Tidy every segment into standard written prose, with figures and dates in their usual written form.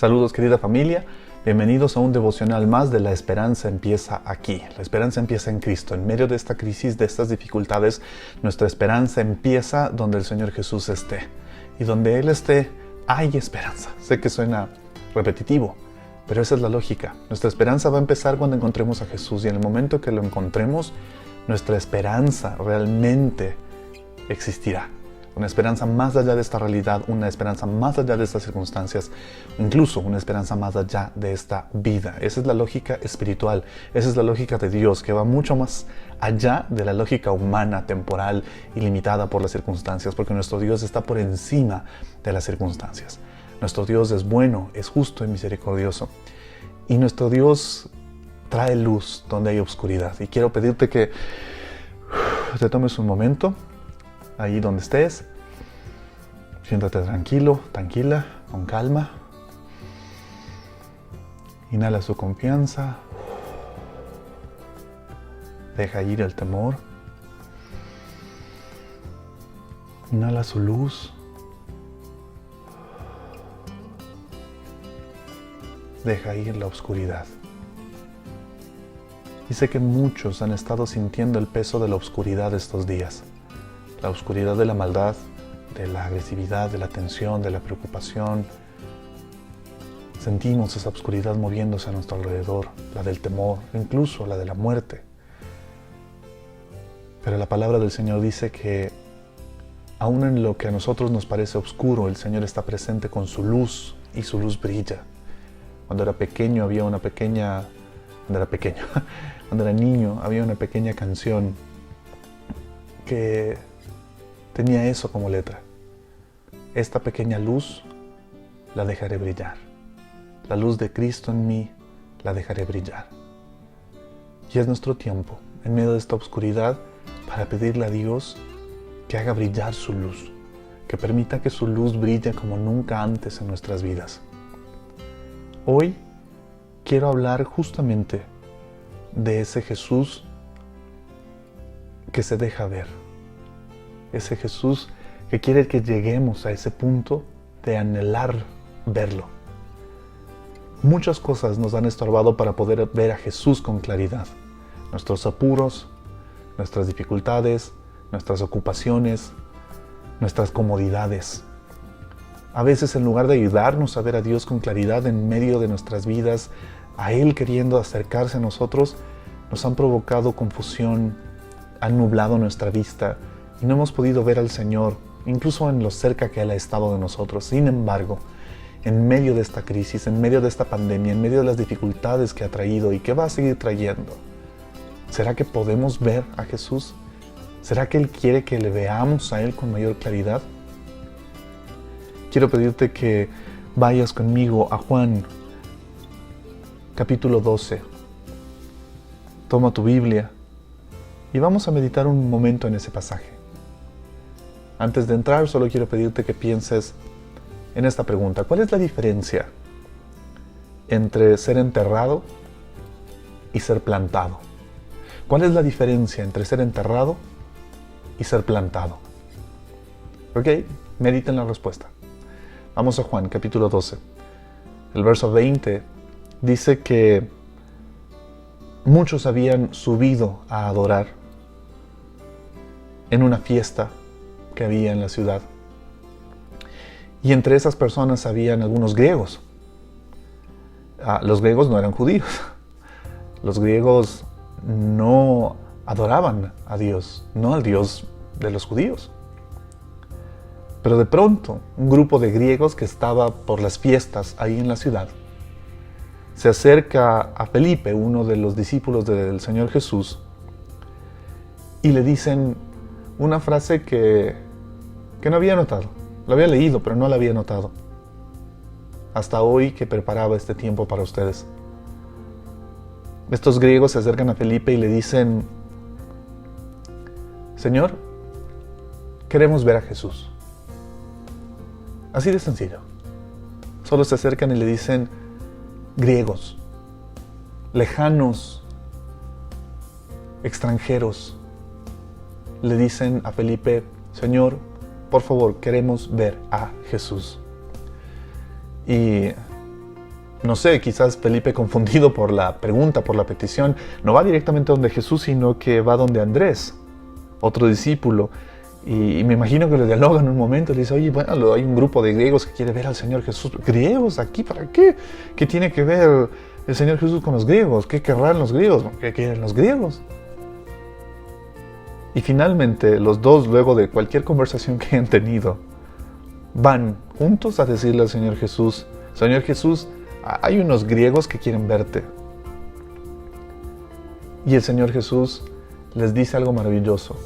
Saludos, querida familia. Bienvenidos a un devocional más de La Esperanza Empieza Aquí. La esperanza empieza en Cristo. En medio de esta crisis, de estas dificultades, nuestra esperanza empieza donde el Señor Jesús esté. Y donde Él esté, hay esperanza. Sé que suena repetitivo, pero esa es la lógica. Nuestra esperanza va a empezar cuando encontremos a Jesús. Y en el momento que lo encontremos, nuestra esperanza realmente existirá. Una esperanza más allá de esta realidad, una esperanza más allá de estas circunstancias, incluso una esperanza más allá de esta vida. Esa es la lógica espiritual, esa es la lógica de Dios, que va mucho más allá de la lógica humana, temporal y limitada por las circunstancias, porque nuestro Dios está por encima de las circunstancias. Nuestro Dios es bueno, es justo y misericordioso. Y nuestro Dios trae luz donde hay oscuridad. Y quiero pedirte que te tomes un momento, ahí donde estés, siéntate tranquilo, tranquila, con calma. Inhala su confianza. Deja ir el temor. Inhala su luz. Deja ir la oscuridad. Y sé que muchos han estado sintiendo el peso de la oscuridad estos días. La oscuridad de la maldad, de la agresividad, de la tensión, de la preocupación. Sentimos esa oscuridad moviéndose a nuestro alrededor, la del temor, incluso la de la muerte. Pero la palabra del Señor dice que aun en lo que a nosotros nos parece oscuro, el Señor está presente con su luz y su luz brilla. Cuando era pequeño había una pequeña... Cuando era niño había una pequeña canción que tenía eso como letra. Esta pequeña luz la dejaré brillar. La luz de Cristo en mí la dejaré brillar. Y es nuestro tiempo, en medio de esta oscuridad, para pedirle a Dios que haga brillar su luz, que permita que su luz brille como nunca antes en nuestras vidas. Hoy quiero hablar justamente de ese Jesús que se deja ver. Ese Jesús que quiere que lleguemos a ese punto de anhelar verlo. Muchas cosas nos han estorbado para poder ver a Jesús con claridad. Nuestros apuros, nuestras dificultades, nuestras ocupaciones, nuestras comodidades. A veces, en lugar de ayudarnos a ver a Dios con claridad en medio de nuestras vidas, a Él queriendo acercarse a nosotros, nos han provocado confusión, han nublado nuestra vista y no hemos podido ver al Señor, incluso en lo cerca que Él ha estado de nosotros. Sin embargo, en medio de esta crisis, en medio de esta pandemia, en medio de las dificultades que ha traído y que va a seguir trayendo, ¿será que podemos ver a Jesús? ¿Será que Él quiere que le veamos a Él con mayor claridad? Quiero pedirte que vayas conmigo a Juan, capítulo 12. Toma tu Biblia y vamos a meditar un momento en ese pasaje. Antes de entrar, solo quiero pedirte que pienses en esta pregunta. ¿Cuál es la diferencia entre ser enterrado y ser plantado? ¿Cuál es la diferencia entre ser enterrado y ser plantado? ¿Ok? Mediten la respuesta. Vamos a Juan, capítulo 12. El verso 20 dice que muchos habían subido a adorar en una fiesta que había en la ciudad. Y entre esas personas habían algunos griegos. Los griegos no eran judíos. Los griegos no adoraban a Dios, no al Dios de los judíos. Pero de pronto, un grupo de griegos que estaba por las fiestas ahí en la ciudad, se acerca a Felipe, uno de los discípulos del Señor Jesús, y le dicen una frase que no había notado. Lo había leído, pero no la había notado. Hasta hoy que preparaba este tiempo para ustedes. Estos griegos se acercan a Felipe y le dicen: Señor, queremos ver a Jesús. Así de sencillo. Solo se acercan y le dicen: griegos, lejanos, extranjeros, le dicen a Felipe: Señor, por favor, queremos ver a Jesús. Y No sé, quizás Felipe, confundido por la pregunta, por la petición, no va directamente donde Jesús, sino que va donde Andrés, otro discípulo. Y me imagino que le dialogan un momento y le dice, oye, bueno, hay un grupo de griegos que quiere ver al Señor Jesús. ¿Griegos aquí? ¿Para qué? ¿Qué tiene que ver el Señor Jesús con los griegos? ¿Qué querrán los griegos? ¿Qué quieren los griegos? Y finalmente los dos, luego de cualquier conversación que hayan tenido, van juntos a decirle al Señor Jesús, Señor Jesús, hay unos griegos que quieren verte. Y el Señor Jesús les dice algo maravilloso.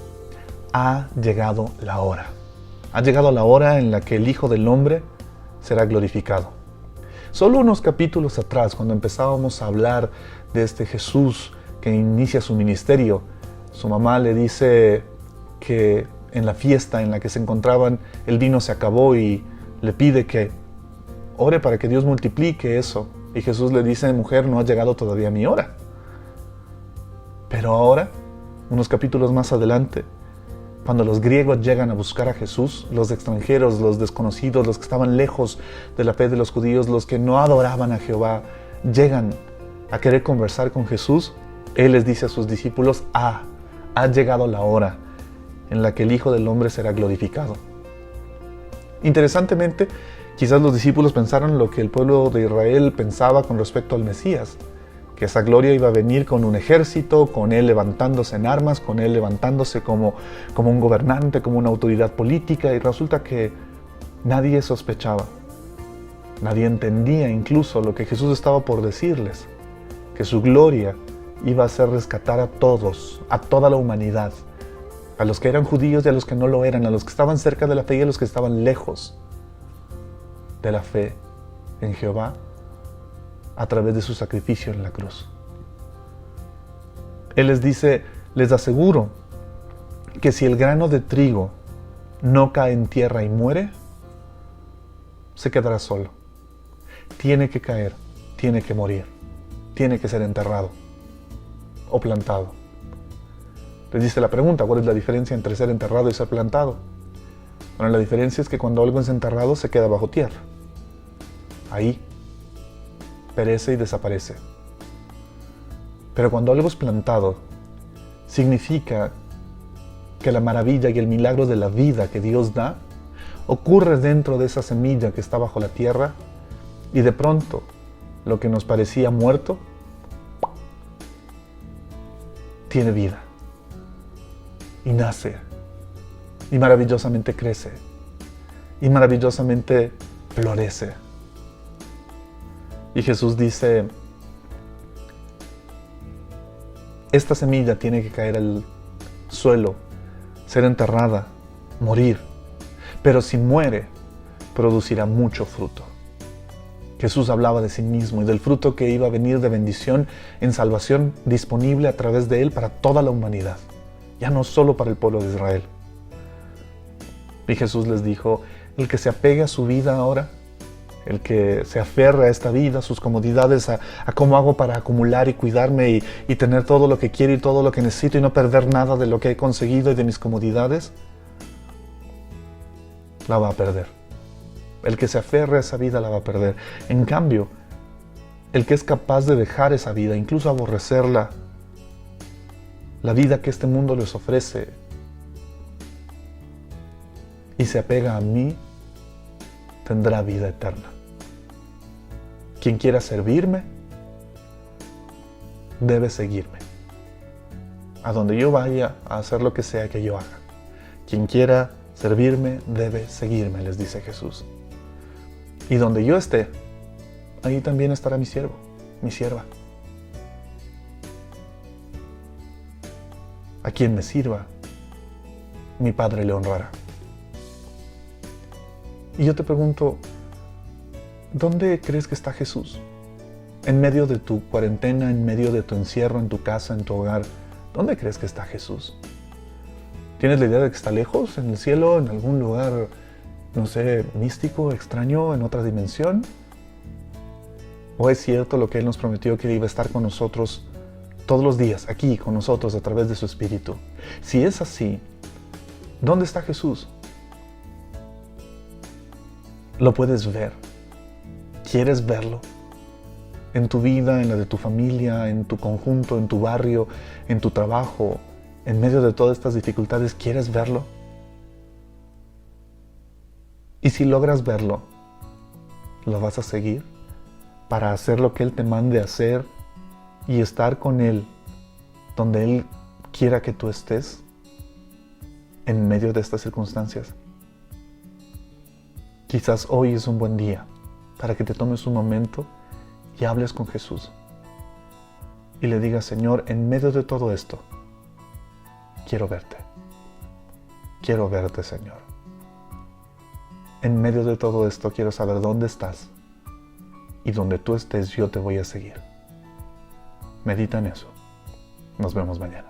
Ha llegado la hora. Ha llegado la hora en la que el Hijo del Hombre será glorificado. Solo unos capítulos atrás, cuando empezábamos a hablar de este Jesús que inicia su ministerio, su mamá le dice que en la fiesta en la que se encontraban el vino se acabó y le pide que ore para que Dios multiplique eso. Y Jesús le dice, mujer, no ha llegado todavía mi hora. Pero ahora, unos capítulos más adelante, cuando los griegos llegan a buscar a Jesús, los extranjeros, los desconocidos, los que estaban lejos de la fe de los judíos, los que no adoraban a Jehová, llegan a querer conversar con Jesús, Él les dice a sus discípulos, ha llegado la hora en la que el Hijo del Hombre será glorificado. Interesantemente, quizás los discípulos pensaron lo que el pueblo de Israel pensaba con respecto al Mesías, que esa gloria iba a venir con un ejército, con Él levantándose en armas, con Él levantándose como un gobernante, como una autoridad política, y resulta que nadie sospechaba, nadie entendía incluso lo que Jesús estaba por decirles, que su gloria iba a ser rescatar a todos, a toda la humanidad, a los que eran judíos y a los que no lo eran, a los que estaban cerca de la fe y a los que estaban lejos de la fe en Jehová, a través de su sacrificio en la cruz. Él les dice, les aseguro que si el grano de trigo no cae en tierra y muere, se quedará solo. Tiene que caer, tiene que morir, tiene que ser enterrado o plantado. Les dice la pregunta, ¿cuál es la diferencia entre ser enterrado y ser plantado? Bueno, la diferencia es que cuando algo es enterrado se queda bajo tierra. Ahí perece y desaparece. Pero cuando algo es plantado, significa que la maravilla y el milagro de la vida que Dios da ocurre dentro de esa semilla que está bajo la tierra y de pronto lo que nos parecía muerto tiene vida y nace y maravillosamente crece y maravillosamente florece. Y Jesús dice, esta semilla tiene que caer al suelo, ser enterrada, morir, pero si muere, producirá mucho fruto. Jesús hablaba de sí mismo y del fruto que iba a venir de bendición en salvación disponible a través de él para toda la humanidad, ya no solo para el pueblo de Israel. Y Jesús les dijo, el que se apegue a su vida ahora, el que se aferra a esta vida, a sus comodidades, a cómo hago para acumular y cuidarme y tener todo lo que quiero y todo lo que necesito y no perder nada de lo que he conseguido y de mis comodidades, la va a perder. El que se aferra a esa vida la va a perder. En cambio, el que es capaz de dejar esa vida, incluso aborrecerla, la vida que este mundo les ofrece, y se apega a mí, tendrá vida eterna. Quien quiera servirme, debe seguirme. A donde yo vaya, a hacer lo que sea que yo haga. Quien quiera servirme, debe seguirme, les dice Jesús. Y donde yo esté, ahí también estará mi siervo, mi sierva. A quien me sirva, mi Padre le honrará. Y yo te pregunto, ¿dónde crees que está Jesús? En medio de tu cuarentena, en medio de tu encierro, en tu casa, en tu hogar, ¿dónde crees que está Jesús? ¿Tienes la idea de que está lejos, en el cielo, en algún lugar, no sé, místico, extraño, en otra dimensión? ¿O es cierto lo que Él nos prometió, que Él iba a estar con nosotros todos los días, aquí con nosotros a través de su Espíritu? Si es así, ¿dónde está Jesús? ¿Lo puedes ver? ¿Quieres verlo? en tu vida, en la de tu familia, en tu conjunto, en tu barrio, en tu trabajo, en medio de todas estas dificultades, ¿quieres verlo? Y si logras verlo, ¿lo vas a seguir para hacer lo que Él te mande hacer y estar con Él donde Él quiera que tú estés en medio de estas circunstancias? Quizás hoy es un buen día para que te tomes un momento y hables con Jesús y le digas: Señor, en medio de todo esto, quiero verte. Quiero verte, Señor. En medio de todo esto quiero saber dónde estás, y donde tú estés yo te voy a seguir. Medita en eso. Nos vemos mañana.